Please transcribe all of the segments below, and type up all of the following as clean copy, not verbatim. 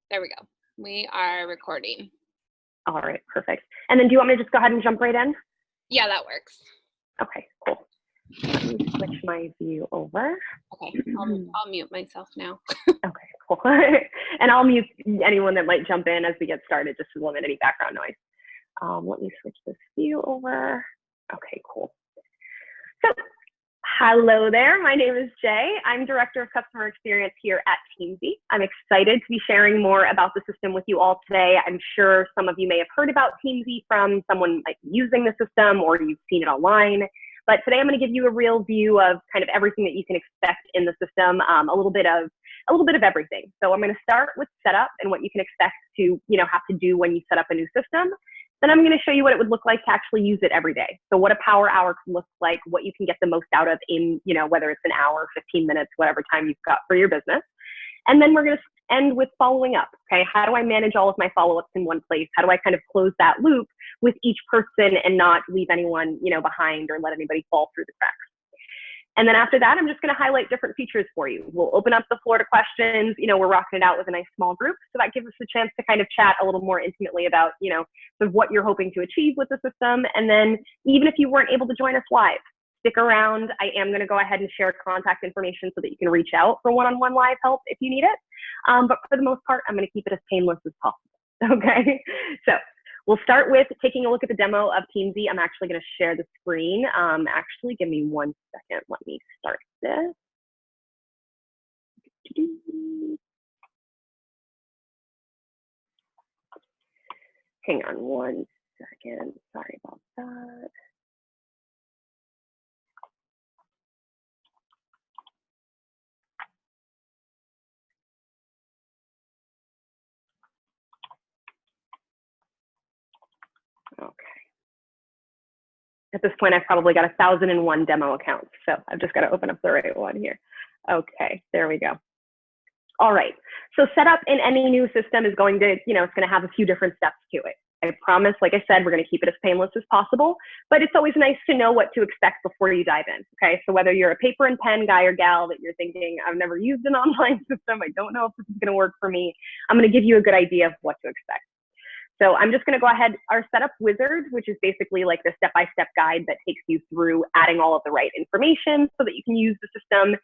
There we go. We are recording. All right, perfect. And then do you want me to just go ahead and jump right in? Yeah, that works. Okay, cool. Let me switch my view over. Okay, I'll mute myself now. Okay, cool. And I'll mute anyone that might jump in as we get started, just to limit any background noise. Let me switch this view over. Okay, cool. So, hello there. My name is Jay. I'm Director of Customer Experience here at Teamzy. I'm excited to be sharing more about the system with you all today. I'm sure some of you may have heard about Teamzy from someone like using the system, or you've seen it online. But today I'm going to give you a real view of kind of everything that you can expect in the system, a little bit of everything. So I'm going to start with setup and what you can expect to, have to do when you set up a new system. Then I'm going to show you what it would look like to actually use it every day. So what a power hour can look like, what you can get the most out of in, whether it's an hour, 15 minutes, whatever time you've got for your business. And then we're going to end with following up. Okay, how do I manage all of my follow-ups in one place? How do I kind of close that loop with each person and not leave anyone, behind or let anybody fall through the cracks? And then after that, I'm just going to highlight different features for you. We'll open up the floor to questions. We're rocking it out with a nice small group. So that gives us a chance to kind of chat a little more intimately about, sort of what you're hoping to achieve with the system. And then even if you weren't able to join us live, stick around. I am going to go ahead and share contact information so that you can reach out for one-on-one live help if you need it. But for the most part, I'm going to keep it as painless as possible. Okay, so we'll start with taking a look at the demo of Teamzy. I'm actually going to share the screen. Actually, give me 1 second. Let me start this. Hang on 1 second. Sorry about that. Okay. At this point, I've probably got 1,001 demo accounts, so I've just got to open up the right one here. Okay, there we go. All right, so setup in any new system is going to, it's going to have a few different steps to it. I promise, like I said, we're going to keep it as painless as possible, but it's always nice to know what to expect before you dive in, okay? So whether you're a paper and pen guy or gal that you're thinking, I've never used an online system, I don't know if this is going to work for me, I'm going to give you a good idea of what to expect. So I'm just going to go ahead, our setup wizard, which is basically like the step-by-step guide that takes you through adding all of the right information so that you can use the system.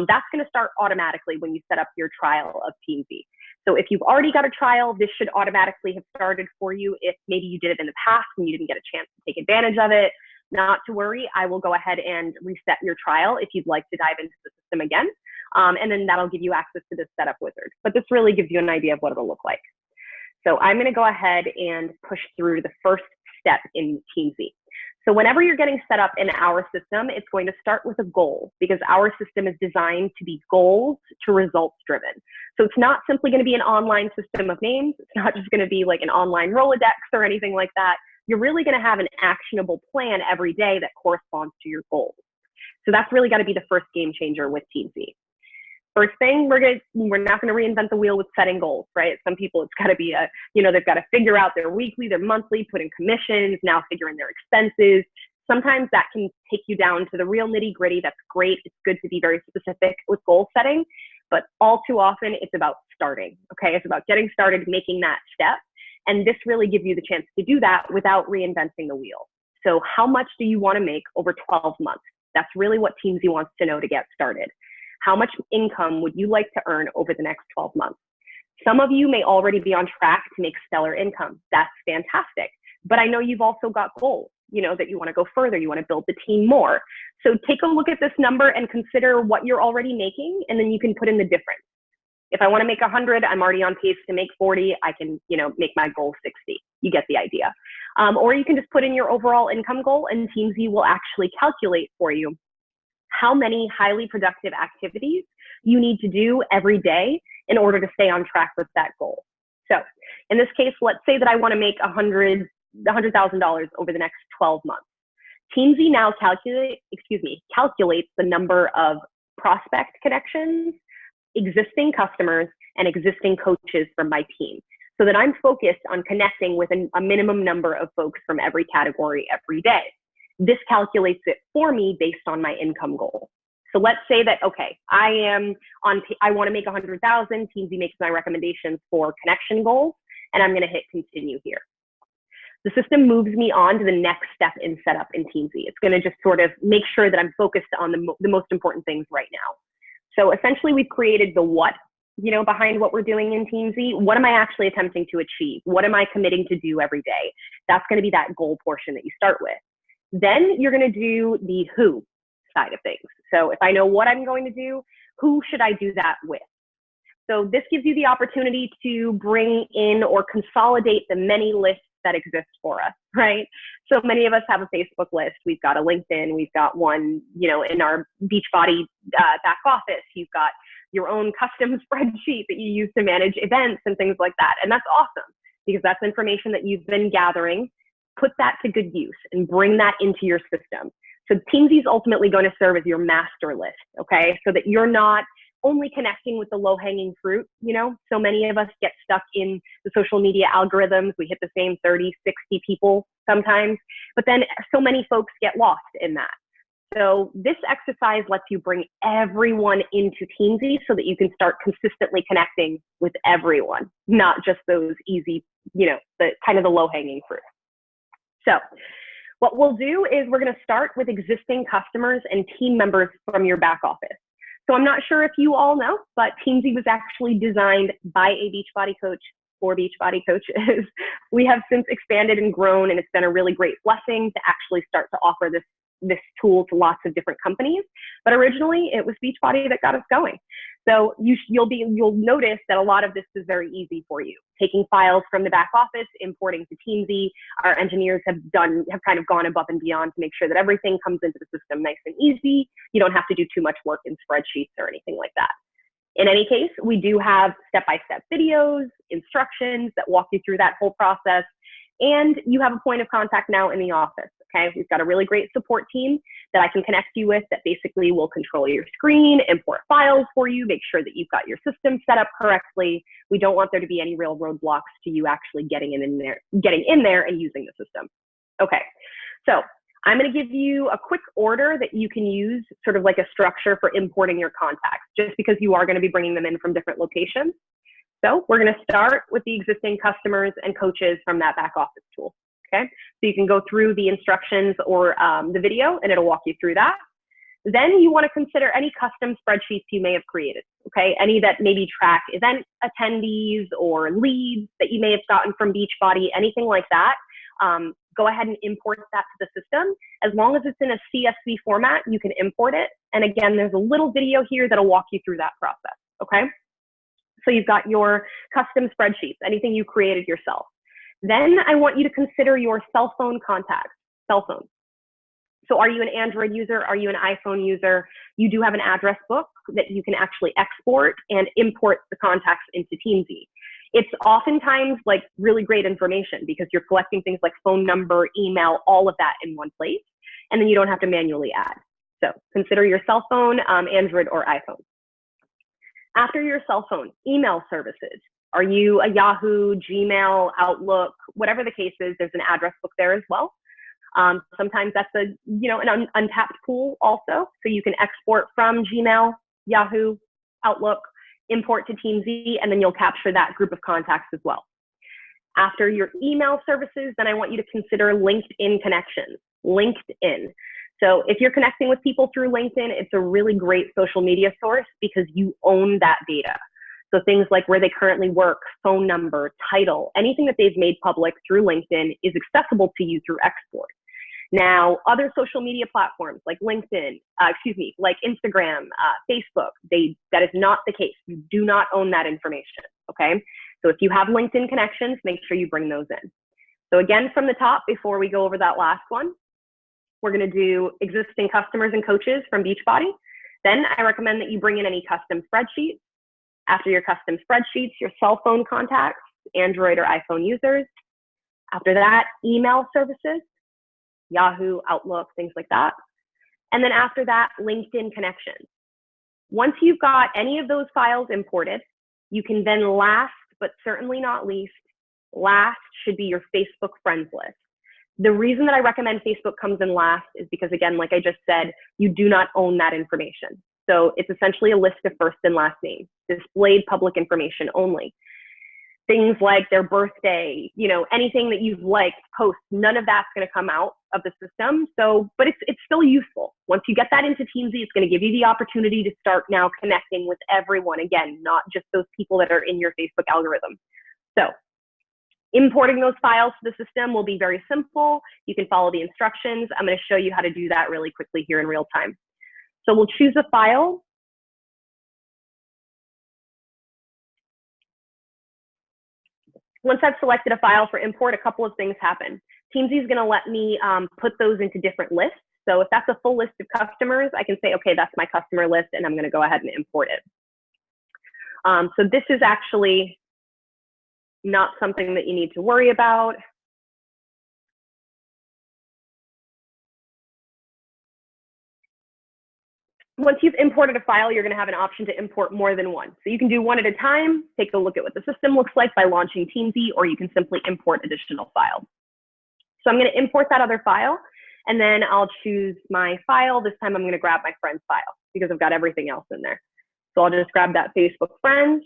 That's going to start automatically when you set up your trial of Teamzy. So if you've already got a trial, this should automatically have started for you. If maybe you did it in the past and you didn't get a chance to take advantage of it, not to worry. I will go ahead and reset your trial if you'd like to dive into the system again. And then that'll give you access to this setup wizard. But this really gives you an idea of what it'll look like. So I'm going to go ahead and push through the first step in Teamzy. So whenever you're getting set up in our system, it's going to start with a goal because our system is designed to be goals to results driven. So it's not simply going to be an online system of names. It's not just going to be like an online Rolodex or anything like that. You're really going to have an actionable plan every day that corresponds to your goals. So that's really got to be the first game changer with Teamzy. First thing, we're not going to reinvent the wheel with setting goals, right? Some people, it's got to be they've got to figure out their weekly, their monthly, put in commissions, now figure in their expenses. Sometimes that can take you down to the real nitty gritty. That's great. It's good to be very specific with goal setting, but all too often it's about starting, okay? It's about getting started, making that step. And this really gives you the chance to do that without reinventing the wheel. So how much do you want to make over 12 months? That's really what Teamzy wants to know to get started. How much income would you like to earn over the next 12 months? Some of you may already be on track to make stellar income. That's fantastic. But I know you've also got goals, that you want to go further. You want to build the team more. So take a look at this number and consider what you're already making, and then you can put in the difference. If I want to make 100, I'm already on pace to make 40. I can, make my goal 60. You get the idea. Or you can just put in your overall income goal, and Teamzy will actually calculate for you how many highly productive activities you need to do every day in order to stay on track with that goal. So in this case, let's say that I want to make $100,000 over the next 12 months. Teamzy now calculates the number of prospect connections, existing customers, and existing coaches from my team, so that I'm focused on connecting with a minimum number of folks from every category every day. This calculates it for me based on my income goal. So let's say that, okay, I want to make 100,000. Teamsy makes my recommendations for connection goals, and I'm going to hit continue here. The system moves me on to the next step in setup in Teamsy. It's going to just sort of make sure that I'm focused on the most important things right now. So essentially, we've created the what, behind what we're doing in Teamsy. What am I actually attempting to achieve? What am I committing to do every day? That's going to be that goal portion that you start with. Then you're going to do the who side of things. So if I know what I'm going to do, who should I do that with? So this gives you the opportunity to bring in or consolidate the many lists that exist for us, right? So many of us have a Facebook list. We've got a LinkedIn. We've got one, in our Beachbody back office. You've got your own custom spreadsheet that you use to manage events and things like that. And that's awesome because that's information that you've been gathering. Put that to good use and bring that into your system. So Teamsy is ultimately going to serve as your master list, okay? So that you're not only connecting with the low-hanging fruit, So many of us get stuck in the social media algorithms. We hit the same 30, 60 people sometimes, but then so many folks get lost in that. So this exercise lets you bring everyone into Teamsy so that you can start consistently connecting with everyone, not just those easy, the kind of the low-hanging fruit. So what we'll do is we're going to start with existing customers and team members from your back office. So I'm not sure if you all know, but Teamsy was actually designed by a Beachbody coach for Beachbody coaches. We have since expanded and grown, and it's been a really great blessing to actually start to offer this tool to lots of different companies. But originally, it was Beachbody that got us going. So you'll notice that a lot of this is very easy for you. Taking files from the back office, importing to Teamsy. Our engineers have kind of gone above and beyond to make sure that everything comes into the system nice and easy. You don't have to do too much work in spreadsheets or anything like that. In any case, we do have step-by-step videos, instructions that walk you through that whole process. And you have a point of contact now in the office, okay? We've got a really great support team that I can connect you with that basically will control your screen, import files for you, make sure that you've got your system set up correctly. We don't want there to be any real roadblocks to you actually getting in there and using the system. Okay, so I'm going to give you a quick order that you can use, sort of like a structure for importing your contacts, just because you are going to be bringing them in from different locations. So we're going to start with the existing customers and coaches from that back office tool, okay? So you can go through the instructions or the video and it'll walk you through that. Then you want to consider any custom spreadsheets you may have created, okay? Any that maybe track event attendees or leads that you may have gotten from Beachbody, anything like that. Go ahead and import that to the system. As long as it's in a CSV format, you can import it. And again, there's a little video here that'll walk you through that process, okay? So you've got your custom spreadsheets, anything you created yourself. Then I want you to consider your cell phone contacts, cell phones. So are you an Android user? Are you an iPhone user? You do have an address book that you can actually export and import the contacts into Teamsy. It's oftentimes like really great information because you're collecting things like phone number, email, all of that in one place, and then you don't have to manually add. So consider your cell phone, Android or iPhone. After your cell phone, email services. Are you a Yahoo, Gmail, Outlook, whatever the case is, there's an address book there as well. Sometimes that's an untapped pool also. So you can export from Gmail, Yahoo, Outlook, import to Teamsy, and then you'll capture that group of contacts as well. After your email services, then I want you to consider LinkedIn connections, LinkedIn. So if you're connecting with people through LinkedIn, it's a really great social media source because you own that data. So things like where they currently work, phone number, title, anything that they've made public through LinkedIn is accessible to you through export. Now, other social media platforms like LinkedIn, like Instagram, Facebook, that is not the case. You do not own that information, okay? So if you have LinkedIn connections, make sure you bring those in. So again, from the top, before we go over that last one, we're going to do existing customers and coaches from Beachbody. Then I recommend that you bring in any custom spreadsheets. After your custom spreadsheets, your cell phone contacts, Android or iPhone users. After that, email services, Yahoo, Outlook, things like that. And then after that, LinkedIn connections. Once you've got any of those files imported, you can then last, but certainly not least, last should be your Facebook friends list. The reason that I recommend Facebook comes in last is because, again, like I just said, you do not own that information. So it's essentially a list of first and last names, displayed public information only. Things like their birthday, you know, anything that you've liked, posts, none of that's going to come out of the system. So, but it's still useful. Once you get that into Teamzy, it's going to give you the opportunity to start now connecting with everyone again, not just those people that are in your Facebook algorithm. So importing those files to the system will be very simple. You can follow the instructions. I'm going to show you how to do that really quickly here in real time. So we'll choose a file. Once I've selected a file for import, a couple of things happen. Teamzy is going to let me put those into different lists. So if that's a full list of customers, I can say, okay, that's my customer list, and I'm going to go ahead and import it. So this is actually not something that you need to worry about. Once you've imported a file, you're going to have an option to import more than one. So you can do one at a time, take a look at what the system looks like by launching Teamzy, or you can simply import additional files. So I'm going to import that other file, and then I'll choose my file. This time I'm going to grab my friend's file because I've got everything else in there. So I'll just grab that Facebook friends.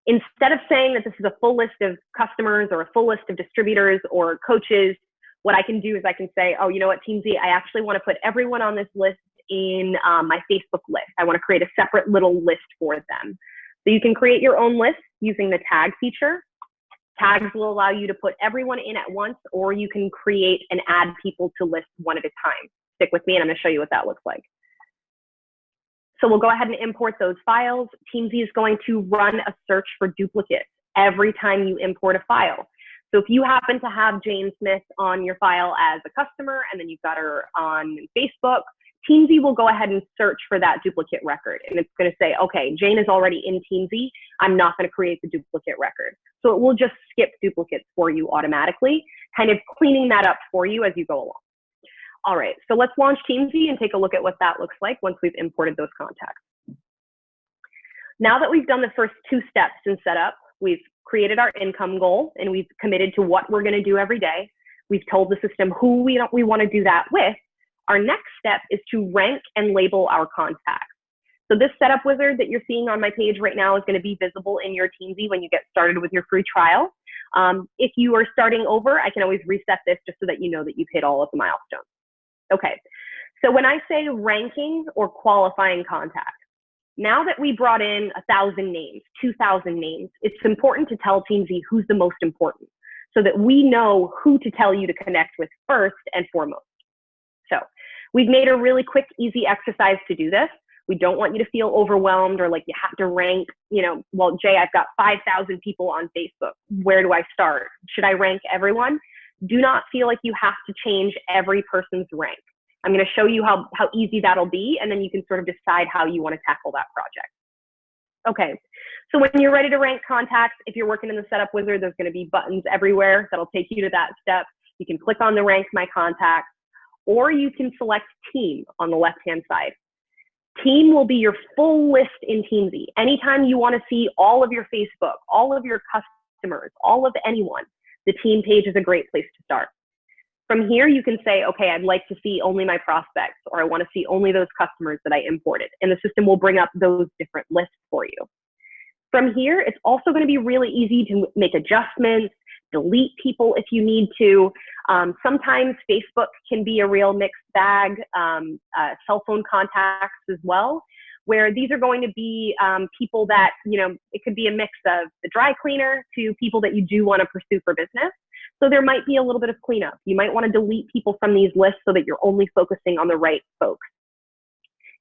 Instead of saying that this is a full list of customers or a full list of distributors or coaches, what I can do is I can say, oh, you know what, Teamzy, I actually want to put everyone on this list in my Facebook list. I want to create a separate little list for them. So you can create your own list using the tag feature. Tags will allow you to put everyone in at once, or you can create and add people to lists one at a time. Stick with me and I'm going to show you what that looks like. So we'll go ahead and import those files. Teamzy is going to run a search for duplicates every time you import a file. So if you happen to have Jane Smith on your file as a customer and then you've got her on Facebook, Teamzy will go ahead and search for that duplicate record. And it's going to say, okay, Jane is already in Teamzy. I'm not going to create the duplicate record. So it will just skip duplicates for you automatically, kind of cleaning that up for you as you go along. All right, so let's launch Teamzy and take a look at what that looks like once we've imported those contacts. Now that we've done the first two steps in setup, we've created our income goal and we've committed to what we're going to do every day. We've told the system who we want to do that with. Our next step is to rank and label our contacts. So this setup wizard that you're seeing on my page right now is going to be visible in your Teamzy when you get started with your free trial. If you are starting over, I can always reset this just so that you know that you've hit all of the milestones. Okay, so when I say ranking or qualifying contacts, now that we brought in 1,000 names, 2,000 names, it's important to tell Teamzy who's the most important so that we know who to tell you to connect with first and foremost. So we've made a really quick, easy exercise to do this. We don't want you to feel overwhelmed or like you have to rank, you know, well, Jay, I've got 5,000 people on Facebook. Where do I start? Should I rank everyone? Do not feel like you have to change every person's rank. I'm going to show you how easy that'll be, and then you can sort of decide how you want to tackle that project. Okay, so when you're ready to rank contacts, if you're working in the setup wizard, there's going to be buttons everywhere that'll take you to that step. You can click on the rank my contacts, or you can select team on the left-hand side. Team will be your full list in Teamzy. Anytime you want to see all of your Facebook, all of your customers, all of anyone, the team page is a great place to start. From here, you can say, okay, I'd like to see only my prospects, or I want to see only those customers that I imported. And the system will bring up those different lists for you. From here, it's also going to be really easy to make adjustments, delete people if you need to. Sometimes Facebook can be a real mixed bag, cell phone contacts as well, where these are going to be people that, you know, it could be a mix of the dry cleaner to people that you do want to pursue for business. So there might be a little bit of cleanup. You might want to delete people from these lists so that you're only focusing on the right folks.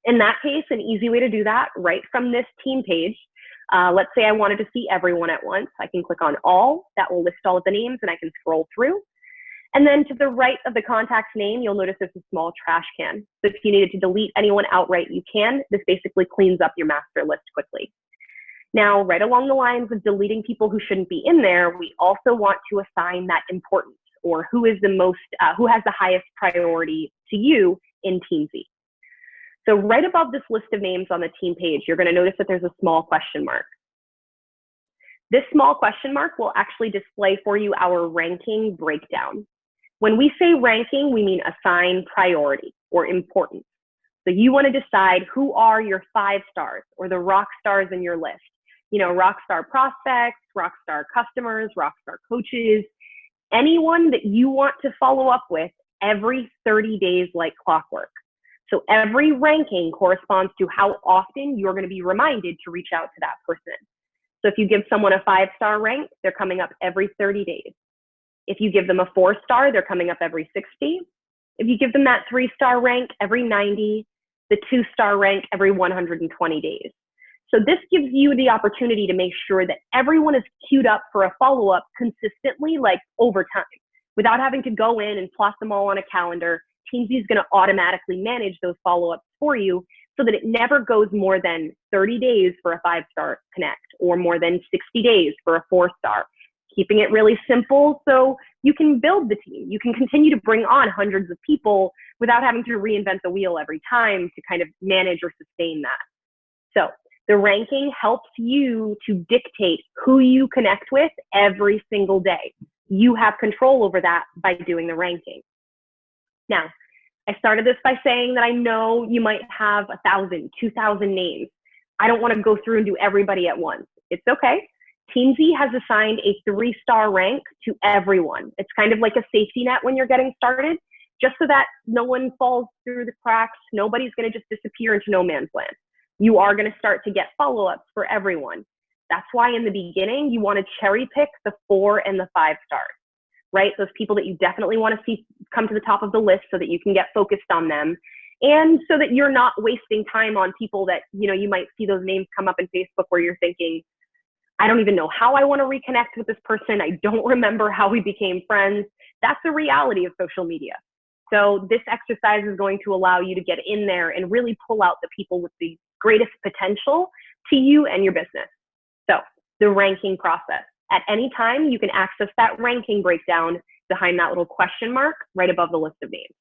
In that case, an easy way to do that, right from this team page, let's say I wanted to see everyone at once. I can click on all, that will list all of the names, and I can scroll through. And then to the right of the contact's name, you'll notice there's a small trash can. So if you needed to delete anyone outright, you can. This basically cleans up your master list quickly. Now, right along the lines of deleting people who shouldn't be in there, we also want to assign that importance, or who is the most, who has the highest priority to you in Teamzy. So right above this list of names on the team page, you're going to notice that there's a small question mark. This small question mark will actually display for you our ranking breakdown. When we say ranking, we mean assign priority or importance. So you want to decide who are your 5 stars or the rock stars in your list. You know, rock star prospects, rock star customers, rock star coaches, anyone that you want to follow up with every 30 days like clockwork. So every ranking corresponds to how often you're going to be reminded to reach out to that person. So if you give someone a 5-star rank, they're coming up every 30 days. If you give them a 4-star, they're coming up every 60. If you give them that 3-star rank every 90, the 2-star rank every 120 days. So this gives you the opportunity to make sure that everyone is queued up for a follow-up consistently, like over time, without having to go in and plot them all on a calendar. Teamsy is going to automatically manage those follow-ups for you so that it never goes more than 30 days for a 5-star connect or more than 60 days for a 4-star. Keeping it really simple so you can build the team. You can continue to bring on hundreds of people without having to reinvent the wheel every time to kind of manage or sustain that. So the ranking helps you to dictate who you connect with every single day. You have control over that by doing the ranking. Now, I started this by saying that I know you might have 1,000, 2,000 names. I don't want to go through and do everybody at once. It's okay. Teamsy has assigned a 3-star rank to everyone. It's kind of like a safety net when you're getting started, just so that no one falls through the cracks. Nobody's going to just disappear into no man's land. You are going to start to get follow-ups for everyone. That's why in the beginning, you want to cherry pick the 4 and the 5 stars, right? Those people that you definitely want to see come to the top of the list so that you can get focused on them. And so that you're not wasting time on people that, you know, you might see those names come up in Facebook where you're thinking, I don't even know how I want to reconnect with this person. I don't remember how we became friends. That's the reality of social media. So this exercise is going to allow you to get in there and really pull out the people with the greatest potential to you and your business. So the ranking process. At any time, you can access that ranking breakdown behind that little question mark right above the list of names.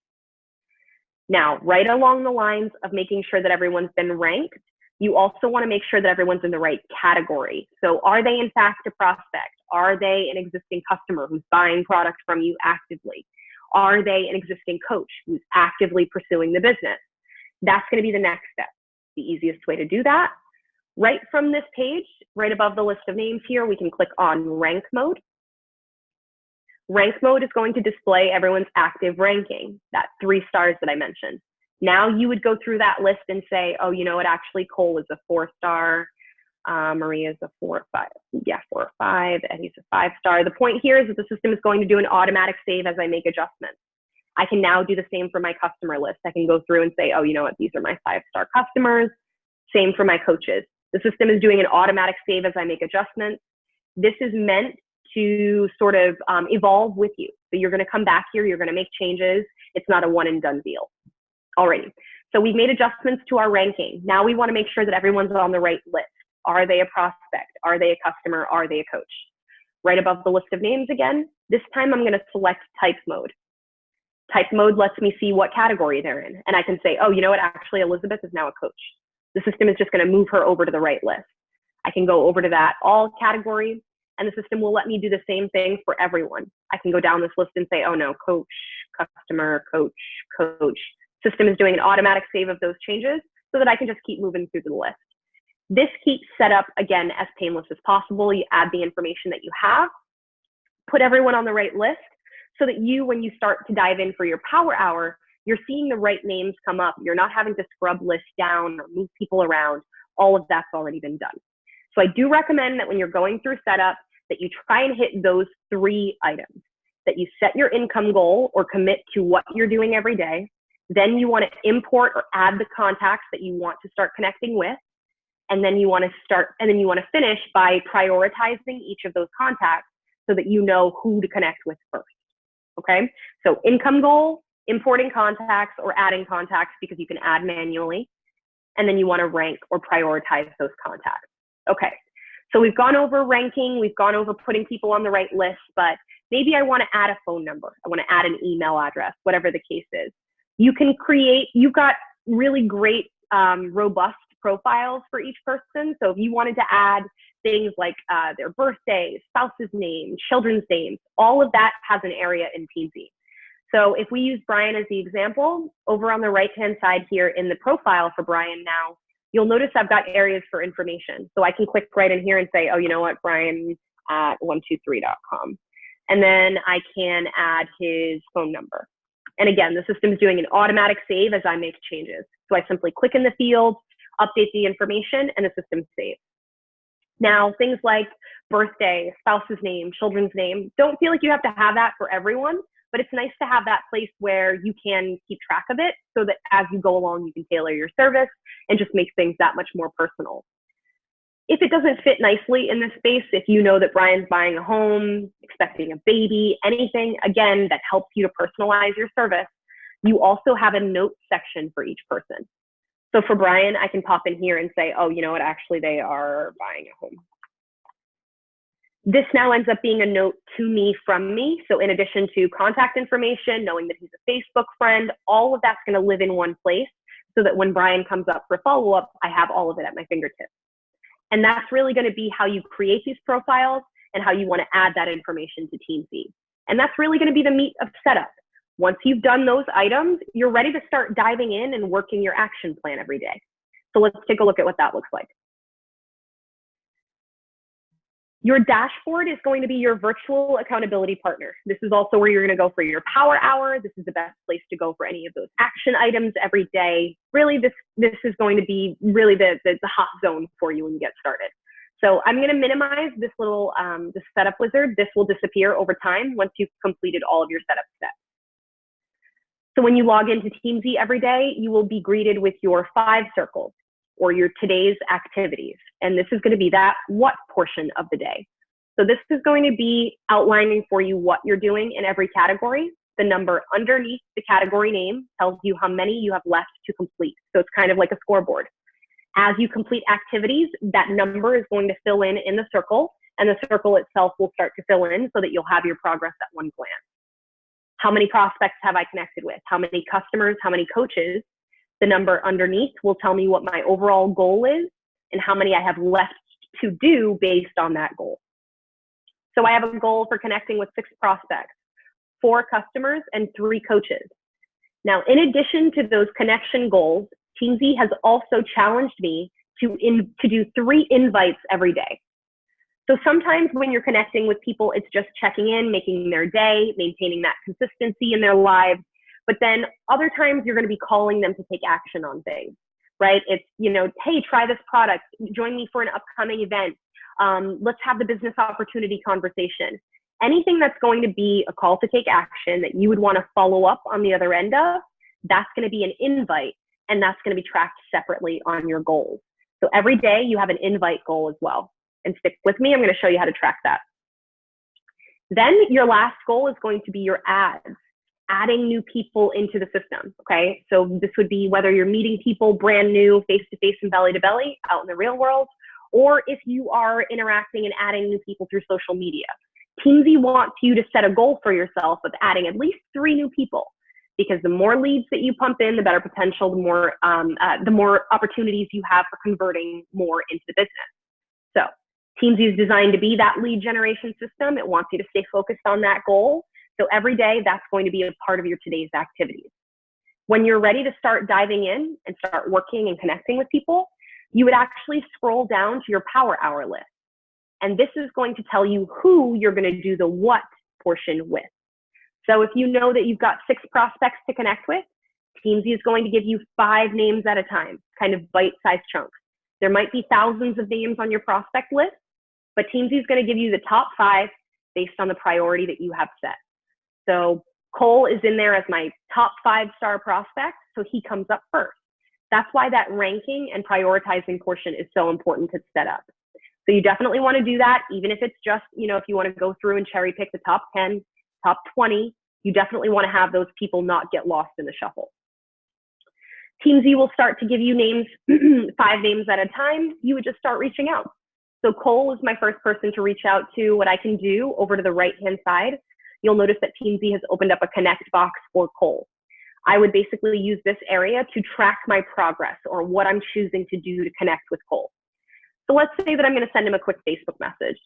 Now, right along the lines of making sure that everyone's been ranked, you also want to make sure that everyone's in the right category. So are they in fact a prospect? Are they an existing customer who's buying products from you actively? Are they an existing coach who's actively pursuing the business? That's going to be the next step. The easiest way to do that, right from this page, right above the list of names here, we can click on rank mode. Rank mode is going to display everyone's active ranking, that 3 stars that I mentioned. Now you would go through that list and say, oh, you know what, actually Cole is a 4-star, Maria's a 4 or 5, yeah, 4 or 5, Eddie's a 5-star. The point here is that the system is going to do an automatic save as I make adjustments. I can now do the same for my customer list. I can go through and say, oh, you know what, these are my 5-star customers. Same for my coaches. The system is doing an automatic save as I make adjustments. This is meant to sort of evolve with you. So you're going to come back here, you're going to make changes. It's not a one and done deal. Alrighty, so we've made adjustments to our ranking. Now we want to make sure that everyone's on the right list. Are they a prospect? Are they a customer? Are they a coach? Right above the list of names again, this time I'm going to select type mode. Type mode lets me see what category they're in. And I can say, oh, you know what, actually Elizabeth is now a coach. The system is just going to move her over to the right list. I can go over to that all category, and the system will let me do the same thing for everyone. I can go down this list and say, oh no, coach, customer, coach, coach. System is doing an automatic save of those changes so that I can just keep moving through the list. This keeps setup, again, as painless as possible. You add the information that you have, put everyone on the right list so that you, when you start to dive in for your power hour, you're seeing the right names come up. You're not having to scrub lists down or move people around. All of that's already been done. So I do recommend that when you're going through setup, that you try and hit those 3 items, that you set your income goal or commit to what you're doing every day. Then you want to import or add the contacts that you want to start connecting with. And then you want to finish by prioritizing each of those contacts so that you know who to connect with first. Okay. So income goal, importing contacts or adding contacts because you can add manually. And then you want to rank or prioritize those contacts. Okay. So we've gone over ranking. We've gone over putting people on the right list, but maybe I want to add a phone number. I want to add an email address, whatever the case is. You can create, you've got really great, robust profiles for each person. So if you wanted to add things like their birthday, spouse's name, children's names, all of that has an area in Teamsy. So if we use Brian as the example, over on the right-hand side here in the profile for Brian now, you'll notice I've got areas for information. So I can click right in here and say, oh, you know what, Brian at 123.com. And then I can add his phone number. And again, the system is doing an automatic save as I make changes. So I simply click in the field, update the information, and the system saves. Now, things like birthday, spouse's name, children's name, don't feel like you have to have that for everyone, but it's nice to have that place where you can keep track of it so that as you go along, you can tailor your service and just make things that much more personal. If it doesn't fit nicely in this space, if you know that Brian's buying a home, expecting a baby, anything, again, that helps you to personalize your service, you also have a note section for each person. So for Brian, I can pop in here and say, oh, you know what, actually they are buying a home. This now ends up being a note to me from me. So in addition to contact information, knowing that he's a Facebook friend, all of that's going to live in one place so that when Brian comes up for follow-up, I have all of it at my fingertips. And that's really going to be how you create these profiles and how you want to add that information to Teamzy. And that's really going to be the meat of setup. Once you've done those items, you're ready to start diving in and working your action plan every day. So let's take a look at what that looks like. Your dashboard is going to be your virtual accountability partner. This is also where you're going to go for your power hour. This is the best place to go for any of those action items every day. Really, this is going to be really the hot zone for you when you get started. So I'm going to minimize this little this setup wizard. This will disappear over time once you've completed all of your setup steps. So when you log into Teamzy every day, you will be greeted with your 5 circles or your today's activities. And this is going to be that what portion of the day. So this is going to be outlining for you what you're doing in every category. The number underneath the category name tells you how many you have left to complete. So it's kind of like a scoreboard. As you complete activities, that number is going to fill in the circle, and the circle itself will start to fill in so that you'll have your progress at one glance. How many prospects have I connected with? How many customers? How many coaches? The number underneath will tell me what my overall goal is and how many I have left to do based on that goal. So I have a goal for connecting with 6 prospects, 4 customers, and 3 coaches. Now, in addition to those connection goals, Teamzy has also challenged me to do 3 invites every day. So sometimes when you're connecting with people, it's just checking in, making their day, maintaining that consistency in their lives. But then other times you're going to be calling them to take action on things, right? It's, you know, hey, try this product, join me for an upcoming event. Let's have the business opportunity conversation. Anything that's going to be a call to take action that you would want to follow up on the other end of, that's going to be an invite, and that's going to be tracked separately on your goals. So every day you have an invite goal as well. And stick with me, I'm going to show you how to track that. Then your last goal is going to be your ads, adding new people into the system, okay? So this would be whether you're meeting people brand new, face-to-face and belly-to-belly out in the real world, or if you are interacting and adding new people through social media. Teamzy wants you to set a goal for yourself of adding at least 3 new people, because the more leads that you pump in, the better potential, the more opportunities you have for converting more into the business. So Teamzy is designed to be that lead generation system. It wants you to stay focused on that goal. So every day, that's going to be a part of your today's activities. When you're ready to start diving in and start working and connecting with people, you would actually scroll down to your power hour list. And this is going to tell you who you're going to do the what portion with. So if you know that you've got 6 prospects to connect with, Teamzy is going to give you 5 names at a time, kind of bite-sized chunks. There might be thousands of names on your prospect list, but Teamzy is going to give you the top 5 based on the priority that you have set. So Cole is in there as my top 5-star prospect, so he comes up first. That's why that ranking and prioritizing portion is so important to set up. So you definitely want to do that, even if it's just, you know, if you want to go through and cherry pick the top 10, top 20, you definitely want to have those people not get lost in the shuffle. Teamzy will start to give you names, 5 names at a time. You would just start reaching out. So Cole is my first person to reach out to. What I can do over to the right-hand side, you'll notice that Teamzy has opened up a connect box for Cole. I would basically use this area to track my progress or what I'm choosing to do to connect with Cole. So let's say that I'm going to send him a quick Facebook message.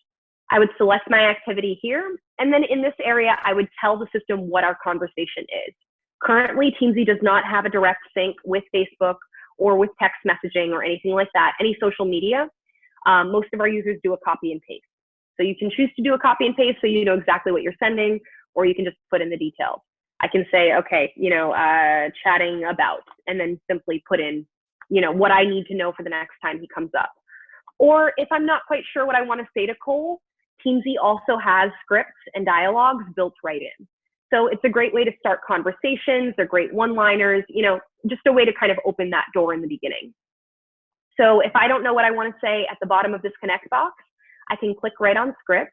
I would select my activity here, and then in this area, I would tell the system what our conversation is. Currently, Teamzy does not have a direct sync with Facebook or with text messaging or anything like that, any social media. Most of our users do a copy and paste. So you can choose to do a copy and paste so you know exactly what you're sending, or you can just put in the details. I can say, okay, chatting about, and then simply put in, what I need to know for the next time he comes up. Or if I'm not quite sure what I want to say to Cole, Teamzy also has scripts and dialogues built right in. So it's a great way to start conversations. They're great one-liners, just a way to kind of open that door in the beginning. So if I don't know what I want to say at the bottom of this connect box, I can click right on script.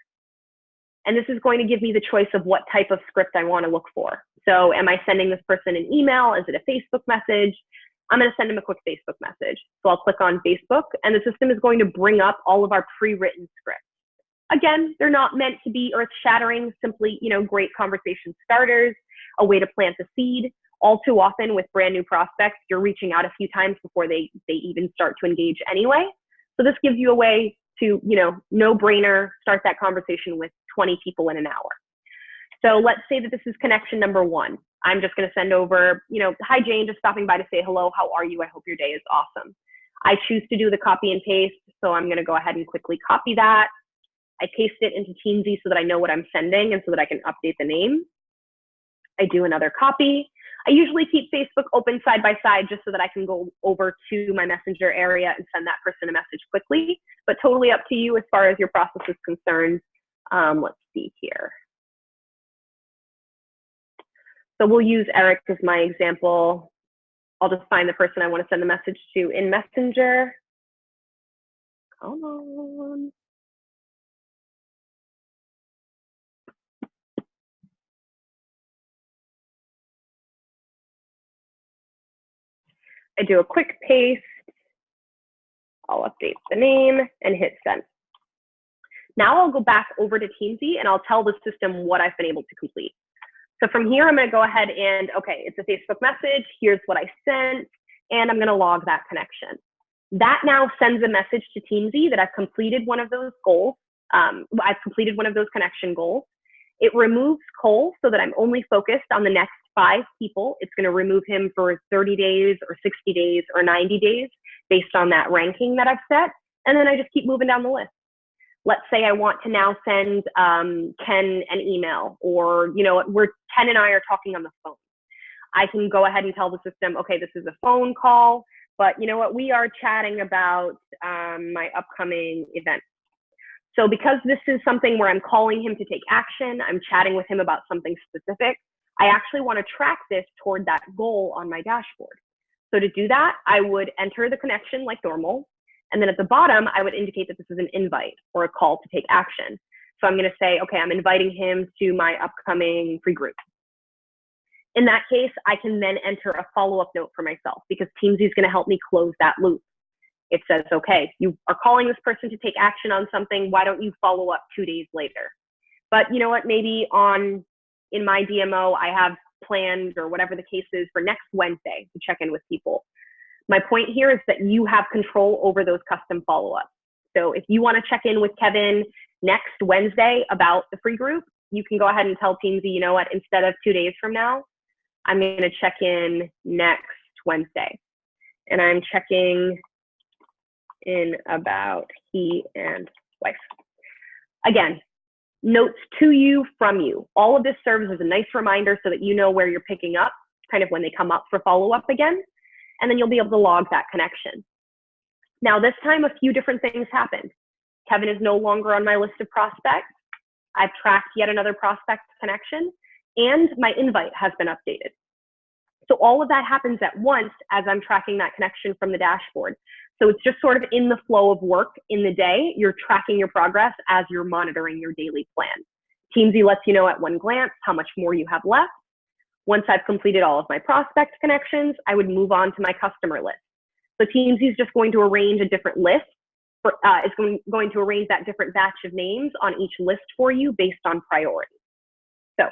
And this is going to give me the choice of what type of script I want to look for. So am I sending this person an email? Is it a Facebook message? I'm going to send them a quick Facebook message. So I'll click on Facebook, and the system is going to bring up all of our pre-written scripts. Again, they're not meant to be earth-shattering, simply, great conversation starters, a way to plant the seed. All too often with brand new prospects, you're reaching out a few times before they even start to engage anyway. So this gives you a way to, no-brainer, start that conversation with 20 people in an hour. So let's say that this is connection number 1. I'm just going to send over, hi Jane, just stopping by to say hello. How are you? I hope your day is awesome. I choose to do the copy and paste, so I'm going to go ahead and quickly copy that. I paste it into Teamzy so that I know what I'm sending and so that I can update the name. I do another copy. I usually keep Facebook open side by side just so that I can go over to my Messenger area and send that person a message quickly, but totally up to you as far as your process is concerned. Let's see here. So we'll use Eric as my example. I'll just find the person I want to send the message to in Messenger. Come on. I do a quick paste. I'll update the name and hit send. Now I'll go back over to Teamzy and I'll tell the system what I've been able to complete. So from here, I'm going to go ahead and, okay, it's a Facebook message. Here's what I sent, and I'm going to log that connection. That now sends a message to Teamzy that I've completed one of those goals. I've completed one of those connection goals. It removes Cole so that I'm only focused on the next 5 people. It's going to remove him for 30 days or 60 days or 90 days based on that ranking that I've set. And then I just keep moving down the list. Let's say I want to now send Ken an email, or, where Ken and I are talking on the phone. I can go ahead and tell the system, okay, this is a phone call, but we are chatting about my upcoming event. So because this is something where I'm calling him to take action, I'm chatting with him about something specific, I actually want to track this toward that goal on my dashboard. So to do that, I would enter the connection like normal. And then at the bottom, I would indicate that this is an invite or a call to take action. So I'm going to say, okay, I'm inviting him to my upcoming free group. In that case, I can then enter a follow-up note for myself because Teamzy is going to help me close that loop. It says, okay, you are calling this person to take action on something. Why don't you follow up 2 days later? But you know what? Maybe in my DMO, I have planned, or whatever the case is, for next Wednesday to check in with people. My point here is that you have control over those custom follow-ups. So if you want to check in with Kevin next Wednesday about the free group, you can go ahead and tell Teamzy, you know what, instead of 2 days from now, I'm going to check in next Wednesday. And I'm checking in about he and wife. Again, notes to you, from you. All of this serves as a nice reminder so that you know where you're picking up, kind of when they come up for follow-up again. And then you'll be able to log that connection. Now, this time, a few different things happened. Kevin is no longer on my list of prospects. I've tracked yet another prospect connection, and my invite has been updated. So all of that happens at once as I'm tracking that connection from the dashboard. So it's just sort of in the flow of work in the day. You're tracking your progress as you're monitoring your daily plan. Teamzy lets you know at one glance how much more you have left. Once I've completed all of my prospect connections, I would move on to my customer list. So Teamzy is just going to arrange a different list. It's going to arrange that different batch of names on each list for you based on priority. So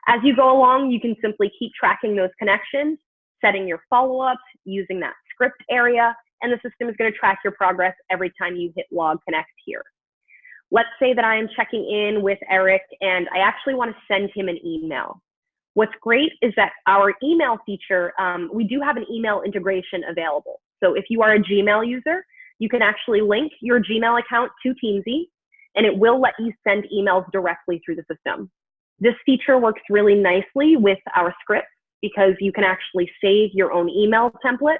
as you go along, you can simply keep tracking those connections, setting your follow-ups, using that script area, and the system is going to track your progress every time you hit log connect here. Let's say that I am checking in with Eric and I actually want to send him an email. What's great is that our email feature, we do have an email integration available. So if you are a Gmail user, you can actually link your Gmail account to Teamzy, and it will let you send emails directly through the system. This feature works really nicely with our scripts because you can actually save your own email template.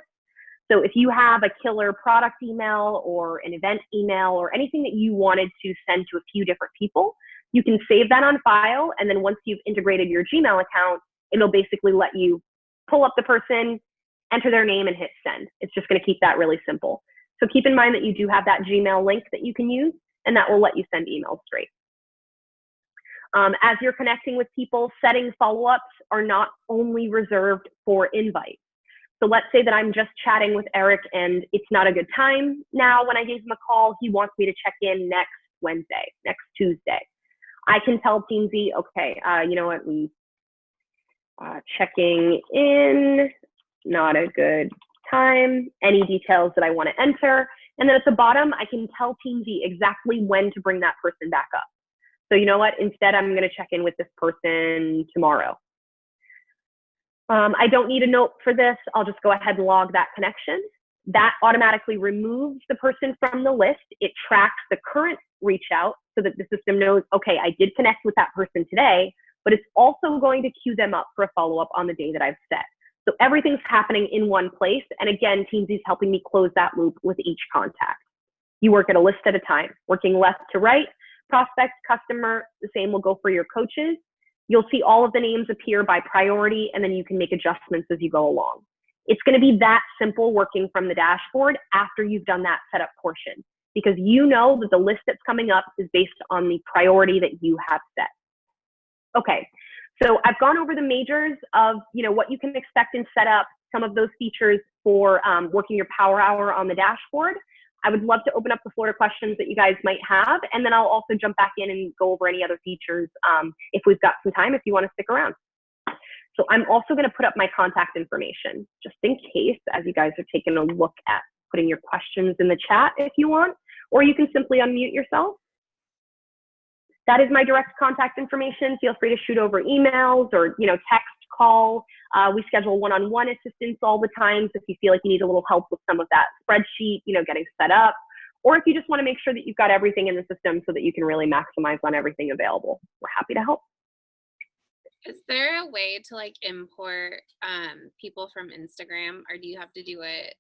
So if you have a killer product email or an event email or anything that you wanted to send to a few different people, you can save that on file. And then once you've integrated your Gmail account, it'll basically let you pull up the person, enter their name, and hit send. It's just going to keep that really simple. So keep in mind that you do have that Gmail link that you can use, and that will let you send emails straight. As you're connecting with people, setting follow-ups are not only reserved for invites. So let's say that I'm just chatting with Eric and it's not a good time now when I gave him a call. He wants me to check in next Wednesday, next Tuesday. I can tell Teamzy, okay, you know what, we checking in, not a good time, any details that I want to enter. And then at the bottom, I can tell Teamzy exactly when to bring that person back up. So you know what, instead I'm going to check in with this person tomorrow. I don't need a note for this. I'll just go ahead and log that connection. That automatically removes the person from the list. It tracks the current reach out so that the system knows, okay, I did connect with that person today, but it's also going to queue them up for a follow-up on the day that I've set. So everything's happening in one place. And again, Teamzy is helping me close that loop with each contact. You work at a list at a time, working left to right, prospect, customer, the same will go for your coaches. You'll see all of the names appear by priority, and then you can make adjustments as you go along. It's going to be that simple working from the dashboard after you've done that setup portion, because you know that the list that's coming up is based on the priority that you have set. Okay, so I've gone over the majors of what you can expect in setup, some of those features for working your Power Hour on the dashboard. I would love to open up the floor to questions that you guys might have, and then I'll also jump back in and go over any other features if we've got some time, if you want to stick around. So I'm also going to put up my contact information, just in case, as you guys are taking a look at putting your questions in the chat if you want, or you can simply unmute yourself. That is my direct contact information. Feel free to shoot over emails or text, call. We schedule one-on-one assistance all the time. So if you feel like you need a little help with some of that spreadsheet, getting set up, or if you just want to make sure that you've got everything in the system so that you can really maximize on everything available, we're happy to help. Is there a way to import people from Instagram, or do you have to do it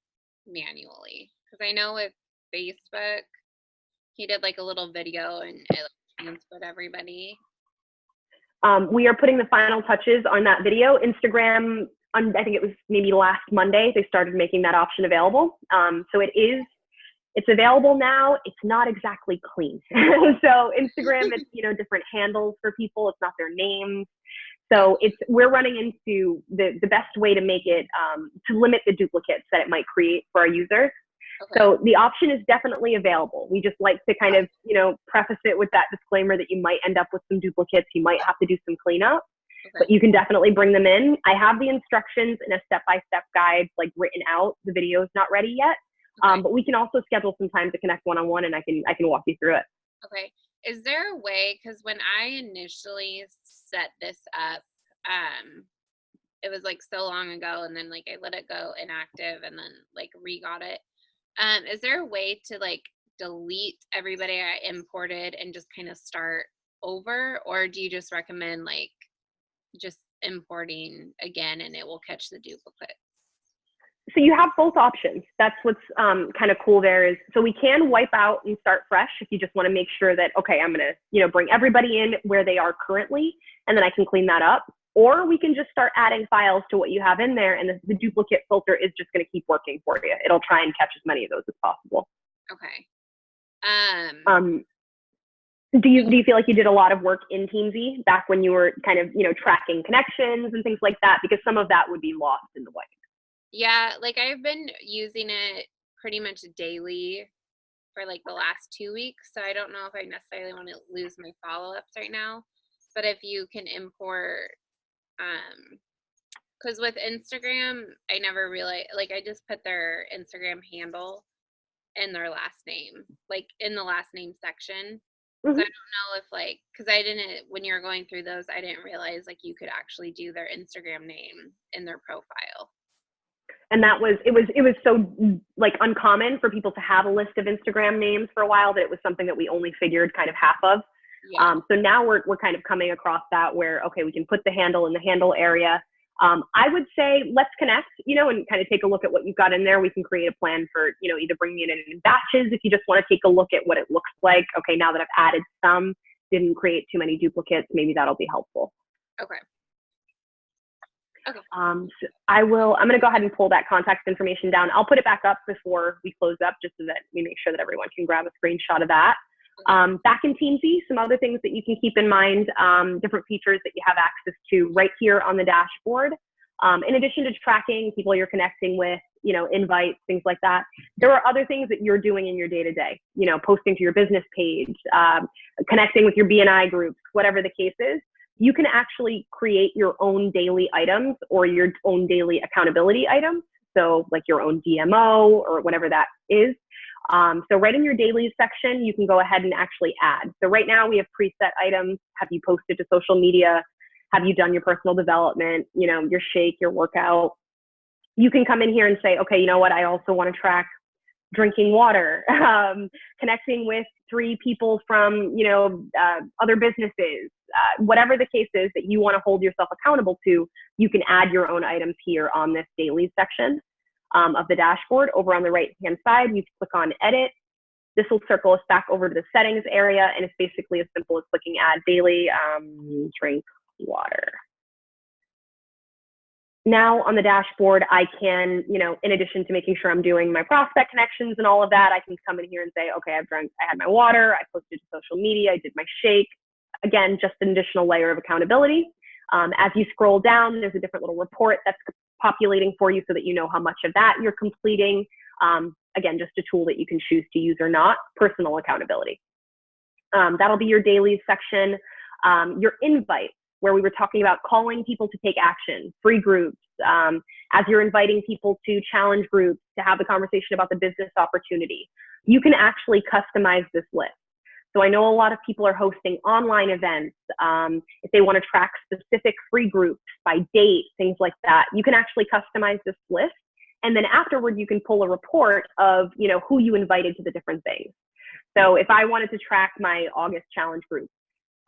manually? Because I know with Facebook, he did a little video and it transferred everybody. We are putting the final touches on that video. Instagram, I think it was maybe last Monday, they started making that option available. So it's available now. It's not exactly clean. So Instagram, it's, different handles for people. It's not their names. So we're running into the best way to make it, to limit the duplicates that it might create for our users. Okay. So the option is definitely available. We just like to kind of, preface it with that disclaimer that you might end up with some duplicates. You might have to do some cleanup, but you can definitely bring them in. I have the instructions in a step-by-step guide, written out. The video is not ready yet, but we can also schedule some time to connect one-on-one, and I can walk you through it. Okay. Is there a way, because when I initially set this up, it was so long ago, and then I let it go inactive and then re-got it. Is there a way to delete everybody I imported and just kind of start over, or do you just recommend just importing again and it will catch the duplicate? So you have both options. That's what's kind of cool there is, so we can wipe out and start fresh if you just want to make sure that, okay, I'm going to, bring everybody in where they are currently, and then I can clean that up. Or we can just start adding files to what you have in there, and the duplicate filter is just going to keep working for you. It'll try and catch as many of those as possible. Okay. Do you feel like you did a lot of work in Teamzy back when you were kind of, tracking connections and things like that? Because some of that would be lost in the way. Yeah, I've been using it pretty much daily for the last 2 weeks. So I don't know if I necessarily want to lose my follow-ups right now. But if you can import, because with Instagram, I never really, I just put their Instagram handle and their last name, in the last name section. So I Mhm. don't know if like, because I didn't, when you were going through those, I didn't realize like you could actually do their Instagram name in their profile. And that was it was so like uncommon for people to have a list of Instagram names for a while that it was something that we only figured kind of half of. Yeah. So now we're kind of coming across that where, okay, we can put the handle in the handle area. I would say let's connect, and kind of take a look at what you've got in there. We can create a plan for, either bringing it in batches if you just want to take a look at what it looks like. Okay, now that I've added some, didn't create too many duplicates, maybe that'll be helpful. Okay. Okay. So I'm going to go ahead and pull that contact information down. I'll put it back up before we close up just so that we make sure that everyone can grab a screenshot of that. Back in Teamsy, some other things that you can keep in mind, different features that you have access to right here on the dashboard. In addition to tracking people you're connecting with, invites, things like that, there are other things that you're doing in your day-to-day, posting to your business page, connecting with your BNI groups, whatever the case is. You can actually create your own daily items or your own daily accountability items. So like your own DMO or whatever that is. So right in your dailies section, you can go ahead and actually add. So right now we have preset items. Have you posted to social media? Have you done your personal development, your shake, your workout? You can come in here and say, okay, you know what? I also want to track drinking water, connecting with 3 people from, other businesses, whatever the case is that you want to hold yourself accountable to, you can add your own items here on this daily section of the dashboard. Over on the right-hand side, you click on edit. This will circle us back over to the settings area, and it's basically as simple as clicking add daily, drink water. Now on the dashboard, I can, in addition to making sure I'm doing my prospect connections and all of that, I can come in here and say, okay, I had my water, I posted to social media, I did my shake. Again, just an additional layer of accountability. As you scroll down, there's a different little report that's populating for you so that you know how much of that you're completing. Again, just a tool that you can choose to use or not, personal accountability. That'll be your dailies section. Your invite, where we were talking about calling people to take action, free groups, as you're inviting people to challenge groups to have the conversation about the business opportunity. You can actually customize this list. So I know a lot of people are hosting online events. If they want to track specific free groups by date, things like that, you can actually customize this list. And then afterward, you can pull a report of, who you invited to the different things. So if I wanted to track my August challenge group,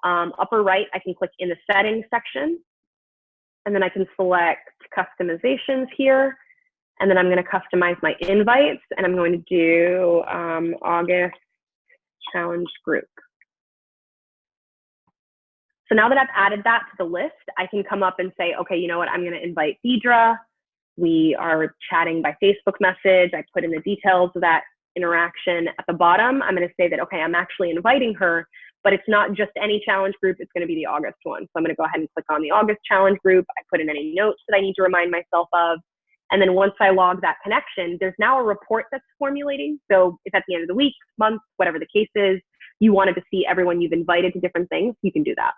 upper right, I can click in the settings section, and then I can select customizations here. And then I'm going to customize my invites, and I'm going to do August challenge group. So now that I've added that to the list, I can come up and say, okay, you know what? I'm going to invite Deidre. We are chatting by Facebook message. I put in the details of that interaction at the bottom. I'm going to say that, okay, I'm actually inviting her, but it's not just any challenge group. It's going to be the August one. So I'm going to go ahead and click on the August challenge group. I put in any notes that I need to remind myself of. And then once I log that connection, there's now a report that's formulating. So if at the end of the week, month, whatever the case is, you wanted to see everyone you've invited to different things, you can do that.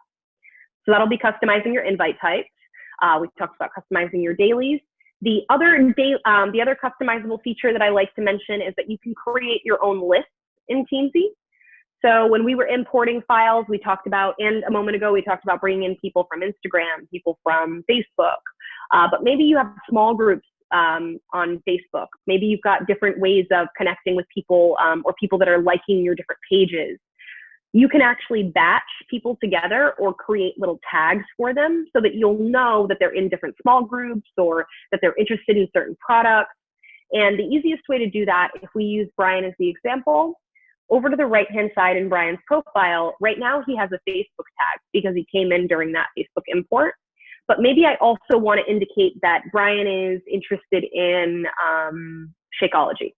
So that'll be customizing your invite types. We talked about customizing your dailies. The other customizable feature that I like to mention is that you can create your own lists in Teamsy. So when we were importing files, we talked about, and a moment ago, we talked about bringing in people from Instagram, people from Facebook, but maybe you have small groups on Facebook. Maybe you've got different ways of connecting with people or people that are liking your different pages. You can actually batch people together or create little tags for them so that you'll know that they're in different small groups or that they're interested in certain products. And the easiest way to do that, if we use Brian as the example, over to the right-hand side in Brian's profile, right now he has a Facebook tag because he came in during that Facebook import. But maybe I also want to indicate that Brian is interested in Shakeology.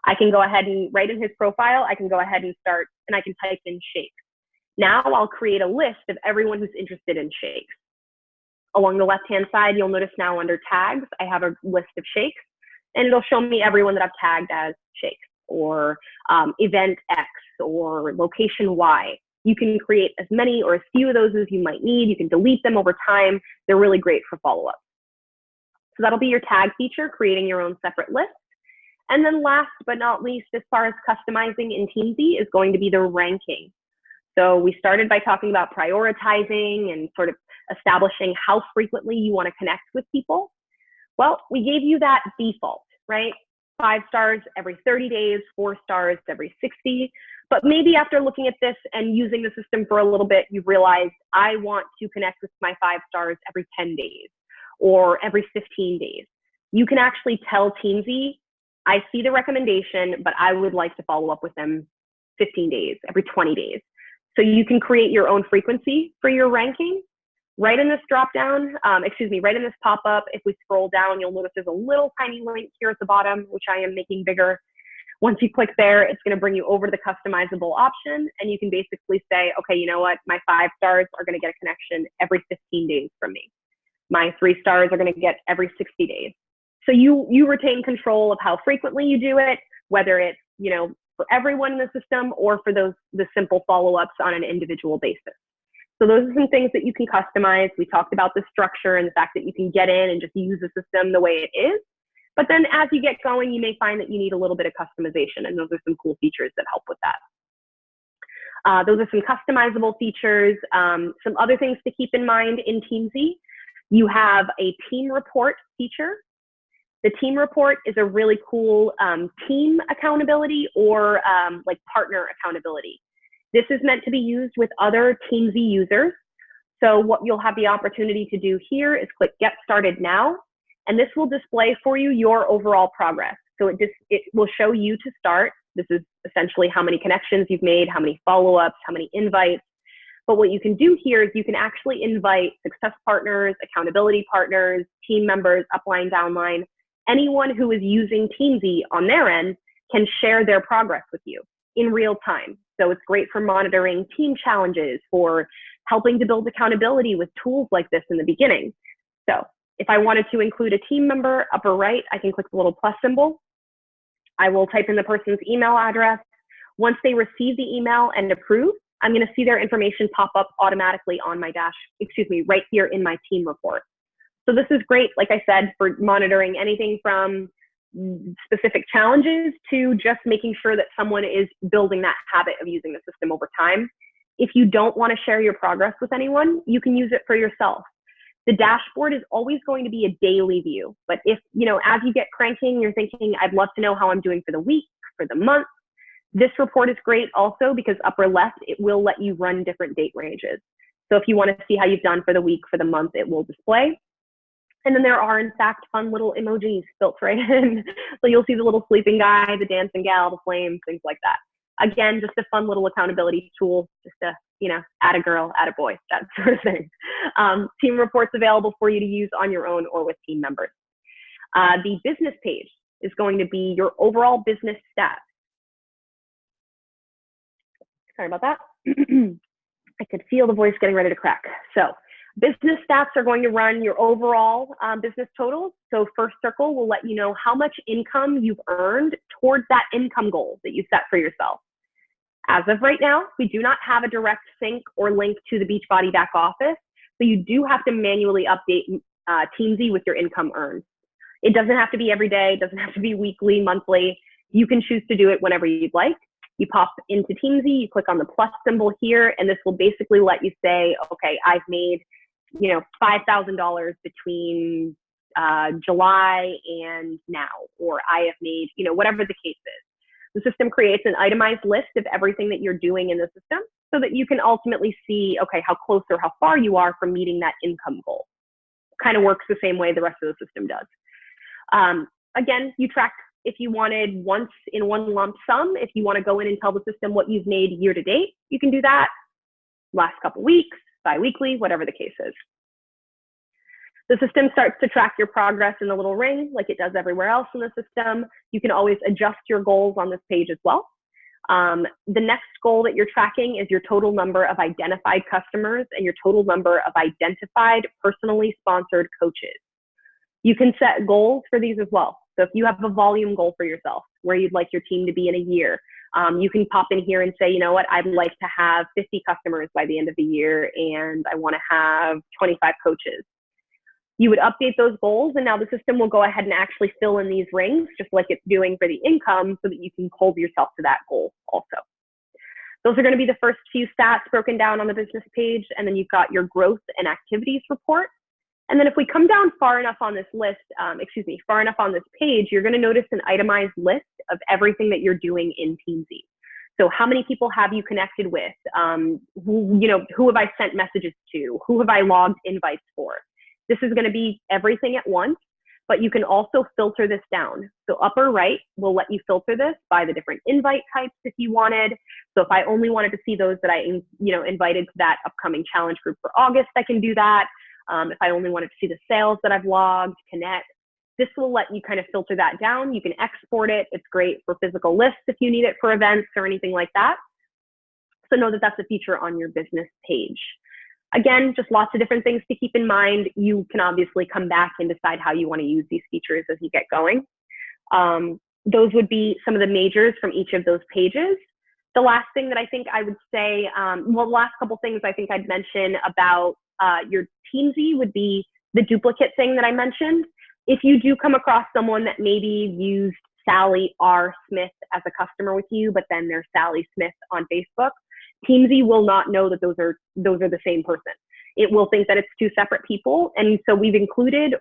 I can go ahead and write in his profile, I can go ahead and start, and I can type in shakes. Now I'll create a list of everyone who's interested in shakes. Along the left-hand side, you'll notice now under tags, I have a list of shakes, and it'll show me everyone that I've tagged as shakes, or event X, or location Y. You can create as many or as few of those as you might need. You can delete them over time. They're really great for follow-up. So that'll be your tag feature, creating your own separate list. And then last but not least, as far as customizing in Teamsy, is going to be the ranking. So we started by talking about prioritizing and sort of establishing how frequently you want to connect with people. Well, we gave you that default, right? 5 stars every 30 days, 4 stars every 60. But maybe after looking at this and using the system for a little bit, you've realized I want to connect with my 5 stars every 10 days or every 15 days. You can actually tell Teamzy, I see the recommendation, but I would like to follow up with them 15 days, every 20 days. So you can create your own frequency for your ranking. Right in this drop down, right in this pop up, if we scroll down, you'll notice there's a little tiny link here at the bottom, which I am making bigger. Once you click there, it's going to bring you over to the customizable option, and you can basically say, okay, you know what, my 5 stars are going to get a connection every 15 days from me. My 3 stars are going to get every 60 days. So you retain control of how frequently you do it, whether it's, you know, for everyone in the system or for the simple follow-ups on an individual basis. So those are some things that you can customize. We talked about the structure and the fact that you can get in and just use the system the way it is. But then as you get going, you may find that you need a little bit of customization, and those are some cool features that help with that. Those are some customizable features. Some other things to keep in mind in Teamzy, you have a team report feature. The team report is a really cool team accountability or like partner accountability. This is meant to be used with other Teamzy users. So what you'll have the opportunity to do here is click Get Started Now, and this will display for you your overall progress. So it will show you to start. This is essentially how many connections you've made, how many follow-ups, how many invites. But what you can do here is you can actually invite success partners, accountability partners, team members, upline, downline. Anyone who is using Teamzy on their end can share their progress with you in real time. So it's great for monitoring team challenges, for helping to build accountability with tools like this in the beginning. So if I wanted to include a team member, upper right, I can click the little plus symbol. I will type in the person's email address. Once they receive the email and approve, I'm going to see their information pop up automatically on my right here in my team report. So this is great, like I said, for monitoring anything from specific challenges to just making sure that someone is building that habit of using the system over time. If you don't want to share your progress with anyone, you can use it for yourself. The dashboard is always going to be a daily view, but if, you know, as you get cranking, you're thinking, I'd love to know how I'm doing for the week, for the month. This report is great also because upper left, it will let you run different date ranges. So if you want to see how you've done for the week, for the month, it will display. And then there are, in fact, fun little emojis built right in. So you'll see the little sleeping guy, the dancing gal, the flames, things like that. Again, just a fun little accountability tool, just to, you know, add a girl, add a boy, that sort of thing. Team reports available for you to use on your own or with team members. The business page is going to be your overall business stats. Sorry about that. I could feel the voice getting ready to crack. So business stats are going to run your overall business totals. So first circle will let you know how much income you've earned towards that income goal that you set for yourself. As of right now, we do not have a direct sync or link to the Beachbody back office, so you do have to manually update Teamzy with your income earned. It doesn't have to be every day, it doesn't have to be weekly, monthly. You can choose to do it whenever you'd like. You pop into Teamzy, you click on the plus symbol here, and this will basically let you say, okay, I've made, you know, $5,000 between July and now, or I have made, you know, whatever the case is. The system creates an itemized list of everything that you're doing in the system so that you can ultimately see, okay, how close or how far you are from meeting that income goal. Kind of works the same way the rest of the system does. Again, you track if you wanted once in one lump sum. If you want to go in and tell the system what you've made year to date, you can do that. Last couple weeks, bi-weekly, whatever the case is. The system starts to track your progress in the little ring like it does everywhere else in the system. You can always adjust your goals on this page as well. The next goal that you're tracking is your total number of identified customers and your total number of identified personally sponsored coaches. You can set goals for these as well. So if you have a volume goal for yourself where you'd like your team to be in a year, you can pop in here and say, you know what, I'd like to have 50 customers by the end of the year and I want to have 25 coaches. You would update those goals, and now the system will go ahead and actually fill in these rings, just like it's doing for the income, so that you can hold yourself to that goal also. Those are going to be the first few stats broken down on the business page. And then you've got your growth and activities report. And then if we come down far enough on this list, far enough on this page, you're going to notice an itemized list of everything that you're doing in Teamzy. So how many people have you connected with? Who have I sent messages to? Who have I logged invites for? This is going to be everything at once, but you can also filter this down. So upper right will let you filter this by the different invite types if you wanted. So if I only wanted to see those that I invited to that upcoming challenge group for August, I can do that. If I only wanted to see the sales that I've logged, connect, this will let you kind of filter that down. You can export it. It's great for physical lists if you need it for events or anything like that. So know that that's a feature on your business page. Again, just lots of different things to keep in mind. You can obviously come back and decide how you want to use these features as you get going. Those would be some of the majors from each of those pages. The last thing that I think I would say, the last couple things I think I'd mention about your Teamzy would be the duplicate thing that I mentioned. If you do come across someone that maybe used Sally R. Smith as a customer with you, but then they're Sally Smith on Facebook, Teamzy will not know that those are the same person. It will think that it's two separate people. And so we've included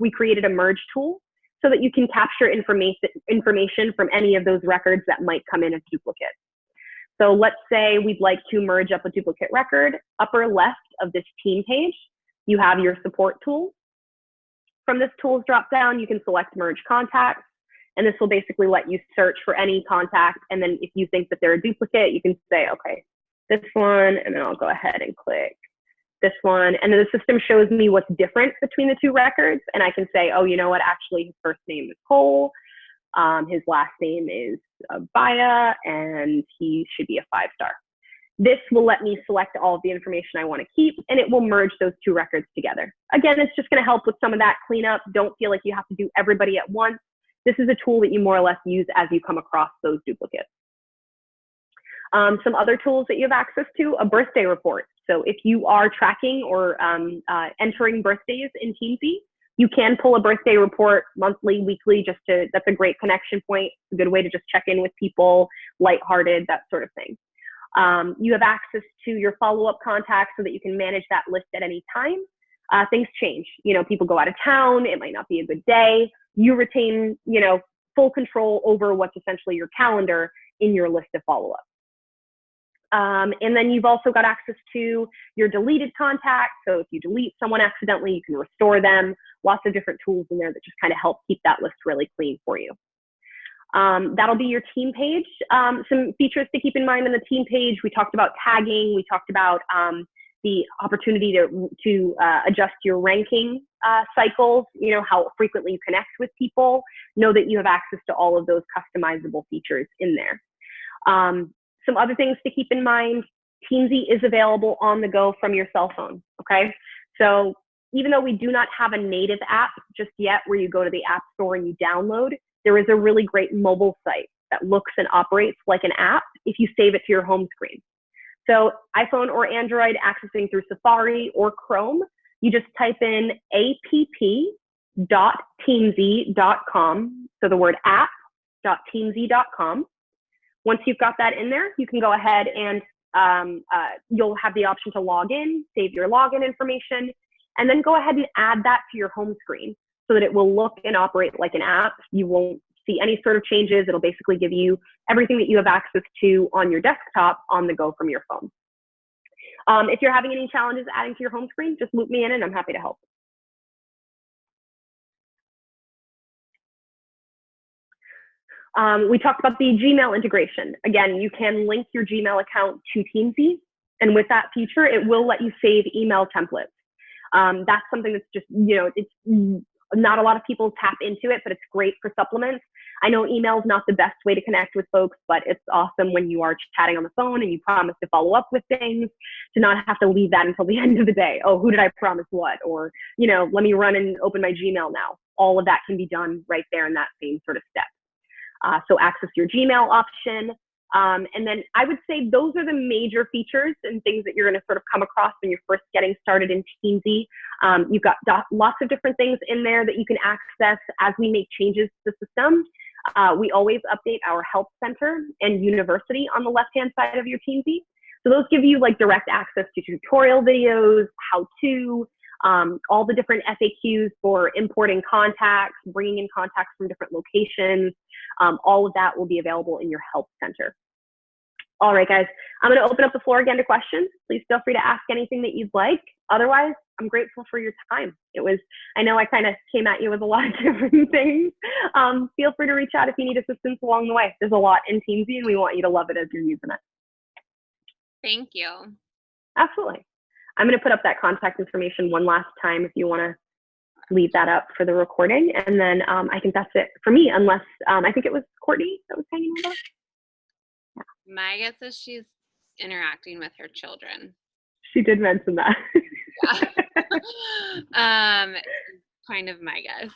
we created a merge tool so that you can capture information from any of those records that might come in as duplicates. So let's say we'd like to merge up a duplicate record. Upper left of this team page, you have your support tool. From this tools drop down, you can select merge contacts, and this will basically let you search for any contact. And then if you think that they're a duplicate, you can say, okay, this one, and then I'll go ahead and click this one. And then the system shows me what's different between the two records. And I can say, oh, you know what? Actually, his first name is Cole. His last name is Baya, and he should be a 5-star. This will let me select all of the information I want to keep, and it will merge those two records together. Again, it's just going to help with some of that cleanup. Don't feel like you have to do everybody at once. This is a tool that you more or less use as you come across those duplicates. Some other tools that you have access to, a birthday report. So if you are tracking or entering birthdays in Teamzy, you can pull a birthday report monthly, weekly, that's a great connection point. It's a good way to just check in with people, lighthearted, that sort of thing. You have access to your follow-up contacts so that you can manage that list at any time. Things change. People go out of town. It might not be a good day. You retain, full control over what's essentially your calendar in your list of follow-up. And then you've also got access to your deleted contacts. So if you delete someone accidentally, you can restore them. Lots of different tools in there that just kind of help keep that list really clean for you. That'll be your team page. Some features to keep in mind on the team page. We talked about tagging. We talked about the opportunity to adjust your ranking cycles, how frequently you connect with people. Know that you have access to all of those customizable features in there. Some other things to keep in mind, Teamzy is available on the go from your cell phone, okay? So even though we do not have a native app just yet where you go to the App Store and you download, there is a really great mobile site that looks and operates like an app if you save it to your home screen. So iPhone or Android accessing through Safari or Chrome, you just type in app.teamzy.com, so the word app.teamzy.com. Once you've got that in there, you can go ahead and you'll have the option to log in, save your login information, and then go ahead and add that to your home screen so that it will look and operate like an app. You won't see any sort of changes. It'll basically give you everything that you have access to on your desktop on the go from your phone. If you're having any challenges adding to your home screen, just loop me in and I'm happy to help. We talked about the Gmail integration. Again, you can link your Gmail account to Teamzy, and with that feature, it will let you save email templates. That's something that's just, it's not a lot of people tap into it, but it's great for supplements. I know email is not the best way to connect with folks, but it's awesome when you are chatting on the phone and you promise to follow up with things, to not have to leave that until the end of the day. Oh, who did I promise what? Or, let me run and open my Gmail now. All of that can be done right there in that same sort of step. So access your Gmail option. And then I would say those are the major features and things that you're going to sort of come across when you're first getting started in Teamzy. You've got lots of different things in there that you can access as we make changes to the system. we always update our health center and university on the left-hand side of your Teamsy. So those give you like direct access to tutorial videos, how to, all the different FAQs for importing contacts, bringing in contacts from different locations. All of that will be available in your help center. All right, guys, I'm going to open up the floor again to questions. Please feel free to ask anything that you'd like. Otherwise, I'm grateful for your time. I know I kind of came at you with a lot of different things. Feel free to reach out if you need assistance along the way. There's a lot in Teamsy, and we want you to love it as you're using it. Thank you. Absolutely. I'm going to put up that contact information one last time if you want to leave that up for the recording. And then I think that's it for me, unless I think it was Courtney that was hanging with us. My guess is she's interacting with her children. She did mention that. Yeah. Kind of my guess.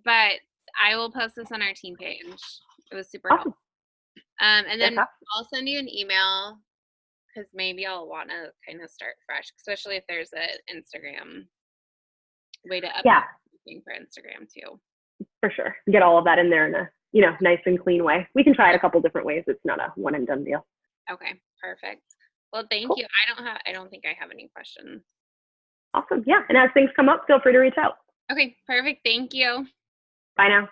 But I will post this on our team page. It was super helpful. And then I'll send you an email because maybe I'll want to kind of start fresh, especially if there's an Instagram way to update everything for Instagram too. For sure. Get all of that in there in a nice and clean way. We can try it a couple different ways. It's not a one and done deal. Okay, perfect. Well, thank you. I don't think I have any questions. Awesome. Yeah. And as things come up, feel free to reach out. Okay, perfect. Thank you. Bye now.